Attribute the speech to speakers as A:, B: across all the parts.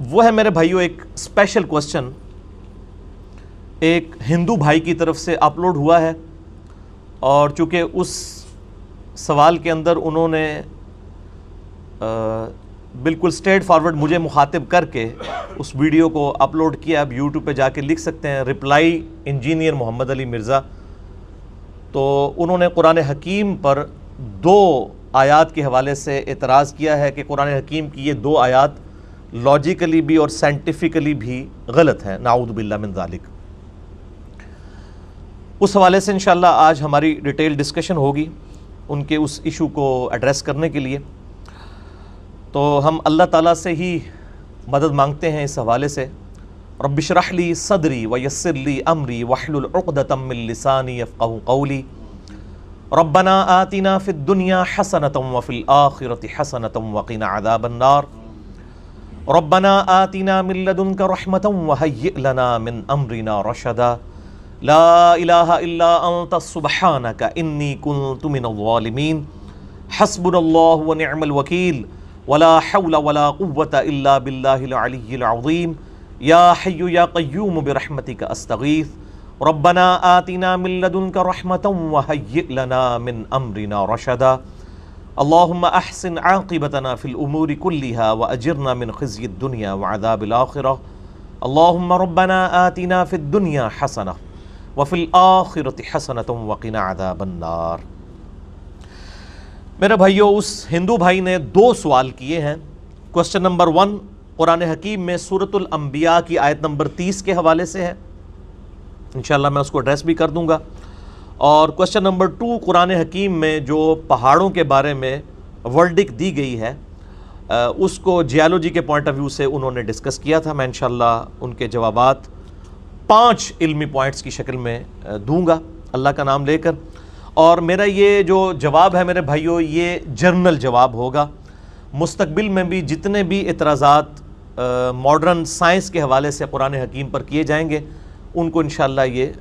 A: وہ ہے میرے بھائیوں ایک اسپیشل کوسچن ایک ہندو بھائی کی طرف سے اپلوڈ ہوا ہے، اور چونکہ اس سوال کے اندر انہوں نے بالکل سٹریٹ فارورڈ مجھے مخاطب کر کے اس ویڈیو کو اپلوڈ کیا. اب یوٹیوب پہ جا کے لکھ سکتے ہیں رپلائی انجینئر محمد علی مرزا. تو انہوں نے قرآن حکیم پر 2 آیات کے حوالے سے اعتراض کیا ہے کہ قرآن حکیم کی یہ 2 آیات لاجیکلی بھی اور سائنٹیفکلی بھی غلط ہیں، نعوذ باللہ من ذالک. اس حوالے سے انشاءاللہ آج ہماری ڈیٹیل ڈسکشن ہوگی ان کے اس ایشو کو ایڈریس کرنے کے لیے. تو ہم اللہ تعالیٰ سے ہی مدد مانگتے ہیں اس حوالے سے. رب اشرح لی صدری ویسر لی امری واحلل عقدۃ من لسانی یفقہوا قولی. ربنا آتنا فی الدنیا حسنۃ وفی الآخرۃ حسنۃ وقنا عذاب النار. ربنا آتنا من لدنک رحمۃ وہیئ لنا من امرنا رشدا. لا الہ الا انت سبحانک انی کنت من الظالمین. حسبنا اللہ ونعم الوکیل ولا حول ولا قوة الا باللہ العلی العظیم. یا حی یا قیوم برحمتک استغیث. ربنا آتنا من لدنک رحمۃ وہیئ لنا من امرنا رشدا. اللہم احسن عاقبتنا فی الامور کلها واجرنا من خزی الدنیا وعذاب الآخرہ. اللہم ربنا آتنا فی الدنیا حسنہ وفی الآخرۃ حسنۃ وقنا عذاب النار. میرے بھائیو، اس ہندو بھائی نے 2 سوال کیے ہیں. کوسچن نمبر 1 قرآن حکیم میں سورۃ الانبیاء کی آیت نمبر 30 کے حوالے سے ہے، انشاءاللہ میں اس کو ایڈریس بھی کر دوں گا. اور کوسچن نمبر 2 قرآن حکیم میں جو پہاڑوں کے بارے میں ورڈک دی گئی ہے اس کو جیالوجی کے پوائنٹ آف ویو سے انہوں نے ڈسکس کیا تھا. میں انشاءاللہ ان کے جوابات 5 علمی پوائنٹس کی شکل میں دوں گا اللہ کا نام لے کر. اور میرا یہ جو جواب ہے میرے بھائیوں یہ جرنل جواب ہوگا. مستقبل میں بھی جتنے بھی اعتراضات ماڈرن سائنس کے حوالے سے قرآن حکیم پر کیے جائیں گے ان کو انشاءاللہ یہ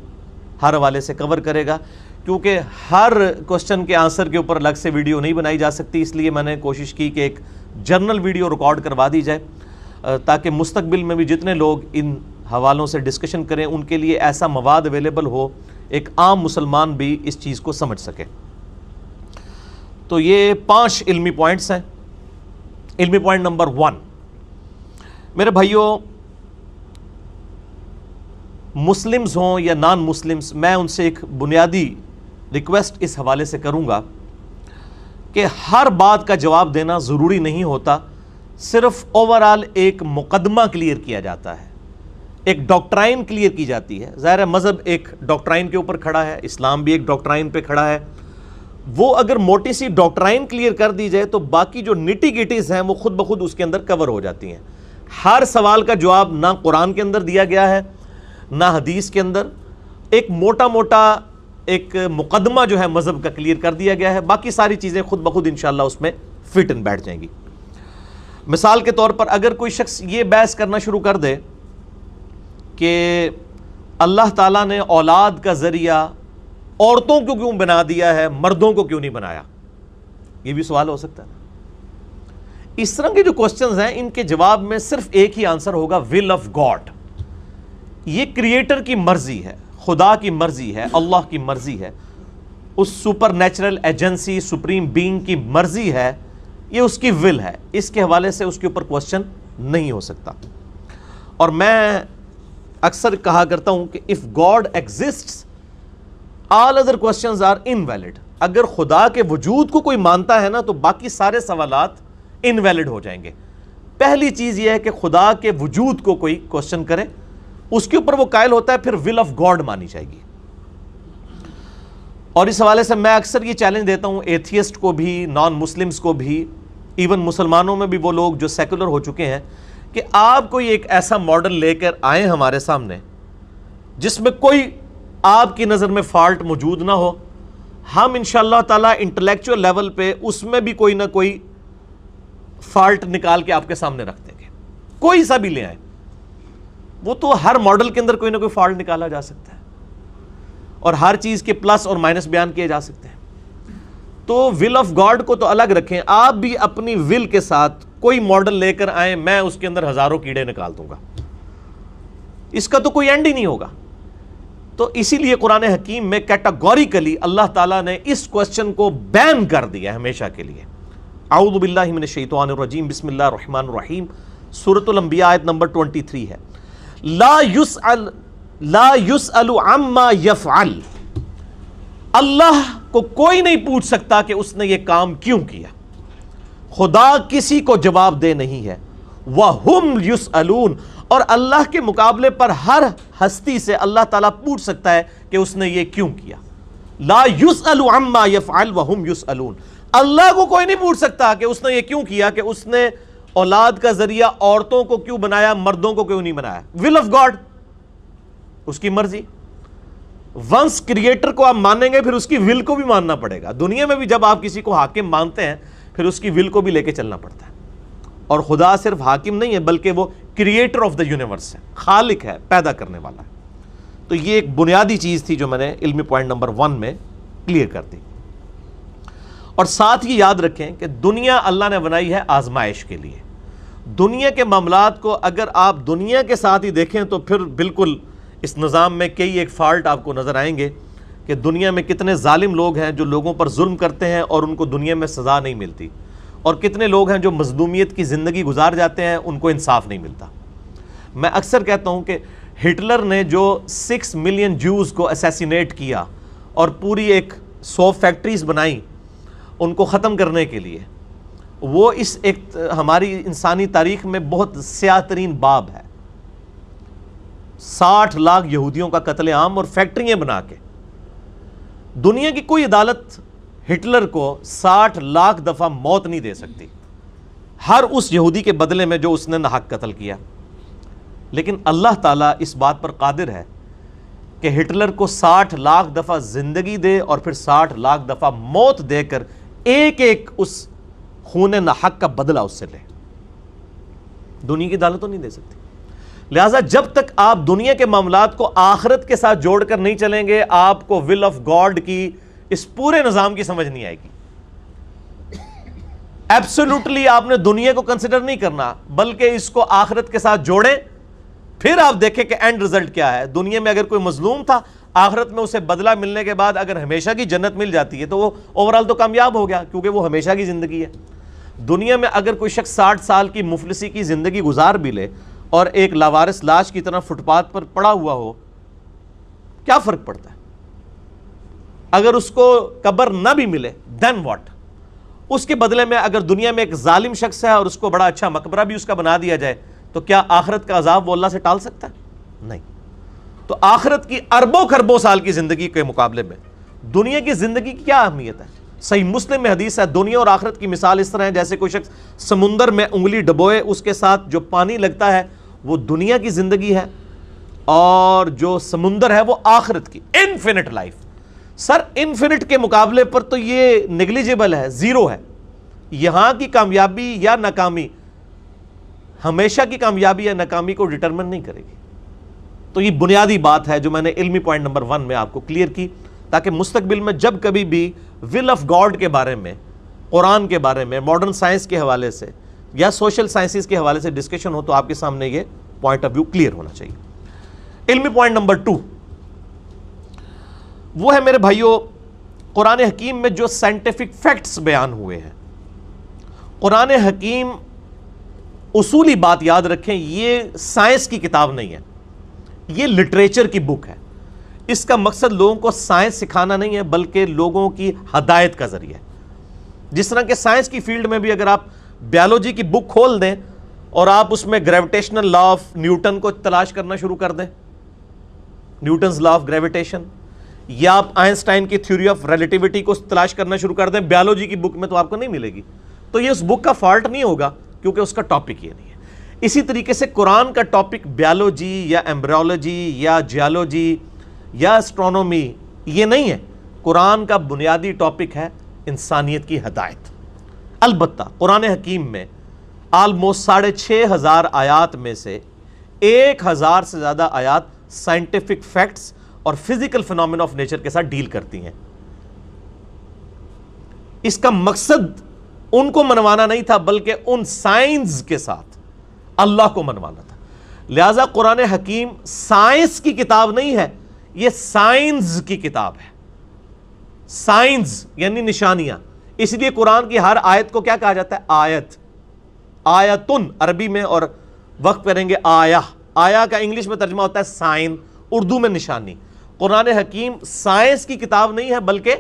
A: ہر حوالے سے کور کرے گا. کیونکہ ہر کوسچن کے آنسر کے اوپر الگ سے ویڈیو نہیں بنائی جا سکتی، اس لیے میں نے کوشش کی کہ ایک جرنل ویڈیو ریکارڈ کروا دی جائے تاکہ مستقبل میں بھی جتنے لوگ ان حوالوں سے ڈسکشن کریں ان کے لیے ایسا مواد اویلیبل ہو، ایک عام مسلمان بھی اس چیز کو سمجھ سکے. تو یہ 5 علمی پوائنٹس ہیں. علمی پوائنٹ نمبر 1 میرے بھائیوں، مسلمز ہوں یا نان مسلمز، میں ان سے ایک بنیادی ریکویسٹ اس حوالے سے کروں گا کہ ہر بات کا جواب دینا ضروری نہیں ہوتا. صرف اوورال ایک مقدمہ کلیئر کیا جاتا ہے، ایک ڈاکٹرائن کلیئر کی جاتی ہے. ظاہر ہے مذہب ایک ڈاکٹرائن کے اوپر کھڑا ہے، اسلام بھی ایک ڈاکٹرائن پہ کھڑا ہے. وہ اگر موٹی سی ڈاکٹرائن کلیئر کر دی جائے تو باقی جو نٹی گٹیز ہیں وہ خود بخود اس کے اندر کور ہو جاتی ہیں. ہر سوال کا جواب نہ قرآن کے اندر دیا گیا ہے نہ حدیث کے اندر. ایک موٹا موٹا ایک مقدمہ جو ہے مذہب کا کلیئر کر دیا گیا ہے، باقی ساری چیزیں خود بخود انشاءاللہ اس میں فٹ ان بیٹھ جائیں گی. مثال کے طور پر اگر کوئی شخص یہ بحث کرنا شروع کر دے کہ اللہ تعالیٰ نے اولاد کا ذریعہ عورتوں کو کیوں بنا دیا ہے، مردوں کو کیوں نہیں بنایا، یہ بھی سوال ہو سکتا ہے. اس طرح کے جو کوسچنز ہیں ان کے جواب میں صرف ایک ہی آنسر ہوگا، ول آف گاڈ. یہ کریٹر کی مرضی ہے، خدا کی مرضی ہے، اللہ کی مرضی ہے، اس super natural agency supreme being کی مرضی ہے، یہ اس کی ول ہے. اس کے حوالے سے اس کے اوپر کوسچن نہیں ہو سکتا. اور میں اکثر کہا کرتا ہوں کہ if God exists all other questions are invalid. اگر خدا کے وجود کو کوئی مانتا ہے نا تو باقی سارے سوالات انویلڈ ہو جائیں گے. پہلی چیز یہ ہے کہ خدا کے وجود کو کوئی کوسچن کرے اس کے اوپر وہ قائل ہوتا ہے، پھر ول آف گاڈ مانی جائے گی. اور اس حوالے سے میں اکثر یہ چیلنج دیتا ہوں ایتھیسٹ کو بھی، نان مسلمز کو بھی، ایون مسلمانوں میں بھی وہ لوگ جو سیکولر ہو چکے ہیں، کہ آپ کوئی ایک ایسا ماڈل لے کر آئیں ہمارے سامنے جس میں کوئی آپ کی نظر میں فالٹ موجود نہ ہو. ہم انشاءاللہ تعالیٰ انٹلیکچوئل لیول پہ اس میں بھی کوئی نہ کوئی فالٹ نکال کے آپ کے سامنے رکھ دیں گے. کوئی سا بھی لے آئیں، وہ تو ہر ماڈل کے اندر کوئی نہ کوئی فالٹ نکالا جا سکتا ہے اور ہر چیز کے پلس اور مائنس بیان کیے جا سکتے ہیں. تو ول آف گاڈ کو تو الگ رکھیں، آپ بھی اپنی ول کے ساتھ کوئی ماڈل لے کر آئیں، میں اس کے اندر ہزاروں کیڑے نکال دوں گا، اس کا تو کوئی اینڈ ہی نہیں ہوگا۔ تو اسی لیے قرآن حکیم میں کیٹاگوریکلی اللہ تعالیٰ نے اس کوسچن کو بین کر دیا ہمیشہ کے لیے۔ اعوذ باللہ من الشیطان الرجیم، بسم اللہ الرحمن الرحیم، سورۃ الانبیاء آیت نمبر 23 ہے، لا یسأل عما یفعل، اللہ کو کوئی نہیں پوچھ سکتا کہ اس نے یہ کام کیوں کیا، خدا کسی کو جواب دہ نہیں ہے، وَهُمْ يُسْأَلُونَ، اور اللہ کے مقابلے پر ہر ہستی سے اللہ تعالیٰ پوچھ سکتا ہے کہ اس نے یہ کیوں کیا۔ لا يُسْأَلُ عَمَّا يَفْعَلُ وَهُمْ يُسْأَلُونَ، اللہ کو کوئی نہیں پوچھ سکتا کہ اس نے یہ کیوں کیا، کہ اس نے اولاد کا ذریعہ عورتوں کو کیوں بنایا، مردوں کو کیوں نہیں بنایا۔ ول آف گاڈ، اس کی مرضی۔ ونس کریٹر کو آپ مانیں گے پھر اس کی ول کو بھی ماننا پڑے گا۔ دنیا میں بھی جب آپ کسی کو حاکم مانتے ہیں پھر اس کی ول کو بھی لے کے چلنا پڑتا ہے۔ اور خدا صرف حاکم نہیں ہے بلکہ وہ کریٹر آف دا یونیورس ہے، خالق ہے، پیدا کرنے والا ہے۔ تو یہ ایک بنیادی چیز تھی جو میں نے علمی پوائنٹ نمبر 1 میں کلیئر کر دی۔ اور ساتھ یہ یاد رکھیں کہ دنیا اللہ نے بنائی ہے آزمائش کے لیے۔ دنیا کے معاملات کو اگر آپ دنیا کے ساتھ ہی دیکھیں تو پھر بالکل اس نظام میں کئی ایک فالٹ آپ کو نظر آئیں گے کہ دنیا میں کتنے ظالم لوگ ہیں جو لوگوں پر ظلم کرتے ہیں اور ان کو دنیا میں سزا نہیں ملتی، اور کتنے لوگ ہیں جو مظلومیت کی زندگی گزار جاتے ہیں، ان کو انصاف نہیں ملتا۔ میں اکثر کہتا ہوں کہ ہٹلر نے جو 6 ملین جوز کو اسیسینیٹ کیا اور پوری ایک 100 فیکٹریز بنائیں ان کو ختم کرنے کے لیے، وہ اس ایک ہماری انسانی تاریخ میں بہت سیاہ ترین باب ہے۔ 60 لاکھ یہودیوں کا قتل عام اور فیکٹریاں بنا کے۔ دنیا کی کوئی عدالت ہٹلر کو 60 لاکھ دفعہ موت نہیں دے سکتی، ہر اس یہودی کے بدلے میں جو اس نے ناحق قتل کیا۔ لیکن اللہ تعالیٰ اس بات پر قادر ہے کہ ہٹلر کو 60 لاکھ دفعہ زندگی دے اور پھر 60 لاکھ دفعہ موت دے کر ایک ایک اس خون ناحق کا بدلہ اس سے لے۔ دنیا کی عدالت تو نہیں دے سکتی۔ لہٰذا جب تک آپ دنیا کے معاملات کو آخرت کے ساتھ جوڑ کر نہیں چلیں گے، آپ کو ول آف گاڈ کی اس پورے نظام کی سمجھ نہیں آئے گی۔ ایبسولوٹلی آپ نے دنیا کو کنسیڈر نہیں کرنا بلکہ اس کو آخرت کے ساتھ جوڑیں، پھر آپ دیکھیں کہ اینڈ رزلٹ کیا ہے۔ دنیا میں اگر کوئی مظلوم تھا، آخرت میں اسے بدلہ ملنے کے بعد اگر ہمیشہ کی جنت مل جاتی ہے تو وہ اوورال تو کامیاب ہو گیا، کیونکہ وہ ہمیشہ کی زندگی ہے۔ دنیا میں اگر کوئی شخص 60 سال کی مفلسی کی زندگی گزار بھی لے اور ایک لاوارث لاش کی طرح فٹ پاتھ پر پڑا ہوا ہو، کیا فرق پڑتا ہے؟ اگر اس کو قبر نہ بھی ملے دین واٹ؟ اس کے بدلے میں اگر دنیا میں ایک ظالم شخص ہے اور اس کو بڑا اچھا مقبرہ بھی اس کا بنا دیا جائے تو کیا آخرت کا عذاب وہ اللہ سے ٹال سکتا ہے؟ نہیں۔ تو آخرت کی اربوں خربوں سال کی زندگی کے مقابلے میں دنیا کی زندگی کی کیا اہمیت ہے؟ صحیح مسلم میں حدیث ہے، دنیا اور آخرت کی مثال اس طرح ہے جیسے کوئی شخص سمندر میں انگلی ڈبوئے، اس کے ساتھ جو پانی لگتا ہے وہ دنیا کی زندگی ہے اور جو سمندر ہے وہ آخرت کی انفینٹ لائف۔ سر انفینٹ کے مقابلے پر تو یہ نیگلیجیبل ہے، زیرو ہے۔ یہاں کی کامیابی یا ناکامی ہمیشہ کی کامیابی یا ناکامی کو ڈٹرمن نہیں کرے گی۔ تو یہ بنیادی بات ہے جو میں نے علمی پوائنٹ نمبر 1 میں آپ کو کلیئر کی، تاکہ مستقبل میں جب کبھی بھی ول آف گاڈ کے بارے میں، قرآن کے بارے میں، ماڈرن سائنس کے حوالے سے یا سوشل سائنسز کے حوالے سے ڈسکشن ہو تو آپ کے سامنے یہ پوائنٹ آف ویو کلیئر ہونا چاہیے۔ علمی پوائنٹ نمبر 2 وہ ہے میرے بھائیوں، قرآن حکیم میں جو سائنٹیفک فیکٹس بیان ہوئے ہیں۔ قرآن حکیم، اصولی بات یاد رکھیں، یہ سائنس کی کتاب نہیں ہے، یہ لٹریچر کی بک ہے۔ اس کا مقصد لوگوں کو سائنس سکھانا نہیں ہے بلکہ لوگوں کی ہدایت کا ذریعہ ہے۔ جس طرح کہ سائنس کی فیلڈ میں بھی اگر آپ بیالوجی کی بک کھول دیں اور آپ اس میں گریویٹیشنل لا آف نیوٹن کو تلاش کرنا شروع کر دیں، نیوٹنز لا آف گریویٹیشن، یا آپ آئنسٹائن کی تھیوری آف ریلیٹیوٹی کو تلاش کرنا شروع کر دیں بیالوجی کی بک میں، تو آپ کو نہیں ملے گی۔ تو یہ اس بک کا فالٹ نہیں ہوگا کیونکہ اس کا ٹاپک یہ نہیں ہے۔ اسی طریقے سے قرآن کا ٹاپک بیالوجی یا ایمبریولوجی یا جیالوجی یا اسٹرونومی یہ نہیں ہے۔ قرآن کا بنیادی ٹاپک ہے انسانیت کی ہدایت۔ البتہ قرآن حکیم میں آلموسٹ 6500 آیات میں سے 1000 سے زیادہ آیات سائنٹیفک فیکٹس اور فزیکل فینومینا آف نیچر کے ساتھ ڈیل کرتی ہیں۔ اس کا مقصد ان کو منوانا نہیں تھا بلکہ ان سائنس کے ساتھ اللہ کو منوانا تھا. لہذا قرآن حکیم سائنس کی کتاب نہیں ہے, یہ سائنس کی کتاب ہے. سائنس یعنی نشانیاں. اس لیے قرآن کی ہر آیت کو کیا کہا جاتا ہے؟ آیت. آیتن عربی میں, اور وقت پڑھیں گے آیا. آیا کا انگلش میں ترجمہ ہوتا ہے سائن, اردو میں نشانی. قرآن حکیم سائنس کی کتاب نہیں ہے بلکہ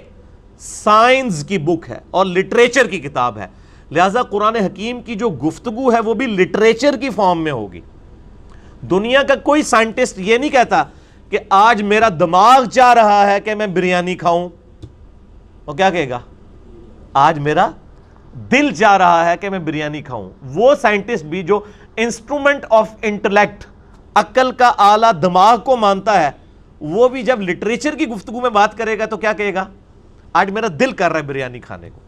A: سائنس کی بک ہے اور لٹریچر کی کتاب ہے. لہذا قرآن حکیم کی جو گفتگو ہے وہ بھی لٹریچر کی فارم میں ہوگی. دنیا کا کوئی سائنٹسٹ یہ نہیں کہتا کہ آج میرا دماغ چاہ رہا ہے کہ میں بریانی کھاؤں. وہ کیا کہے گا؟ آج میرا دل چاہ رہا ہے کہ میں بریانی کھاؤں. وہ سائنٹسٹ بھی جو انسٹرومنٹ آف انٹلیکٹ, عقل کا آلہ دماغ کو مانتا ہے, وہ بھی جب لٹریچر کی گفتگو میں بات کرے گا تو کیا کہے گا؟ آج میرا دل کر رہا ہے بریانی کھانے کو.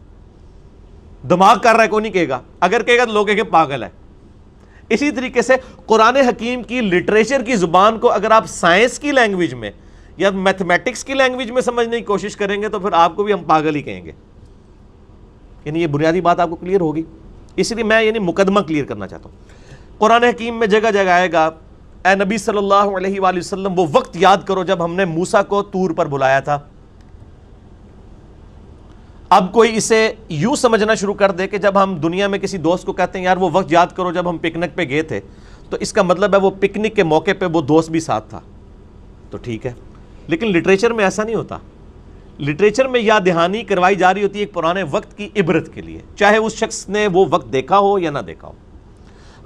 A: دماغ کر رہا ہے کو نہیں کہے گا. اگر کہے گا تو لوگ کہیں گے پاگل ہے. اسی طریقے سے قرآن حکیم کی لٹریچر کی زبان کو اگر آپ سائنس کی لینگویج میں یا میتھمیٹکس کی لینگویج میں سمجھنے کی کوشش کریں گے تو پھر آپ کو بھی ہم پاگل ہی کہیں گے. یعنی یہ بنیادی بات آپ کو کلیئر ہوگی. اس لیے میں مقدمہ کلیئر کرنا چاہتا ہوں. قرآن حکیم میں جگہ جگہ آئے گا اے نبی صلی اللہ علیہ وآلہ وسلم وہ وقت یاد کرو جب ہم نے موسیٰ کو طور پر بلایا تھا. اب کوئی اسے یوں سمجھنا شروع کر دے کہ جب ہم دنیا میں کسی دوست کو کہتے ہیں یار وہ وقت یاد کرو جب ہم پکنک پہ گئے تھے, تو اس کا مطلب ہے وہ پکنک کے موقع پہ وہ دوست بھی ساتھ تھا. تو ٹھیک ہے, لیکن لٹریچر میں ایسا نہیں ہوتا. لٹریچر میں یاد دہانی کروائی جا رہی ہوتی ہے ایک پرانے وقت کی عبرت کے لیے, چاہے اس شخص نے وہ وقت دیکھا ہو یا نہ دیکھا ہو.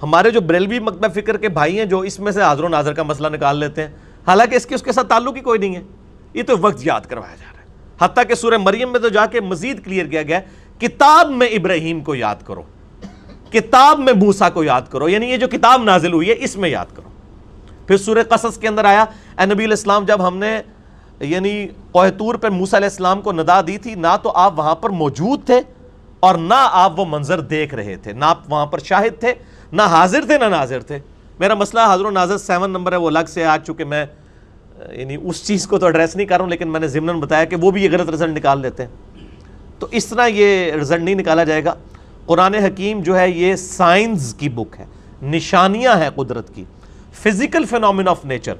A: ہمارے جو بریلوی مکتب فکر کے بھائی ہیں جو اس میں سے حاضر و ناظر کا مسئلہ نکال لیتے ہیں, حالانکہ اس کے ساتھ تعلق ہی کوئی نہیں ہے. یہ تو وقت یاد کروایا جا رہا ہے. حتیٰ کہ سورہ مریم میں تو جا کے مزید کلیئر کیا گیا کتاب میں ابراہیم کو یاد کرو, کتاب میں موسیٰ کو یاد کرو, یعنی یہ جو کتاب نازل ہوئی ہے اس میں یاد کرو. پھر سورہ قصص کے اندر آیا اے نبی علیہ السلام جب ہم نے کوہ طور پر موسیٰ علیہ السلام کو ندا دی تھی, نہ تو آپ وہاں پر موجود تھے اور نہ آپ وہ منظر دیکھ رہے تھے, نہ آپ وہاں پر شاہد تھے, نہ حاضر تھے نہ ناظر تھے. میرا مسئلہ حاضر و ناظر 7 نمبر ہے, وہ الگ سے آج چکے میں اس چیز کو تو ایڈریس نہیں کر رہا ہوں, لیکن میں نے ضمناً بتایا کہ وہ بھی یہ غلط رزلٹ نکال لیتے ہیں. تو اس طرح یہ رزلٹ نہیں نکالا جائے گا. قرآن حکیم جو ہے یہ سائنس کی بک ہے, نشانیاں ہیں قدرت کی, فزیکل فینومین آف نیچر,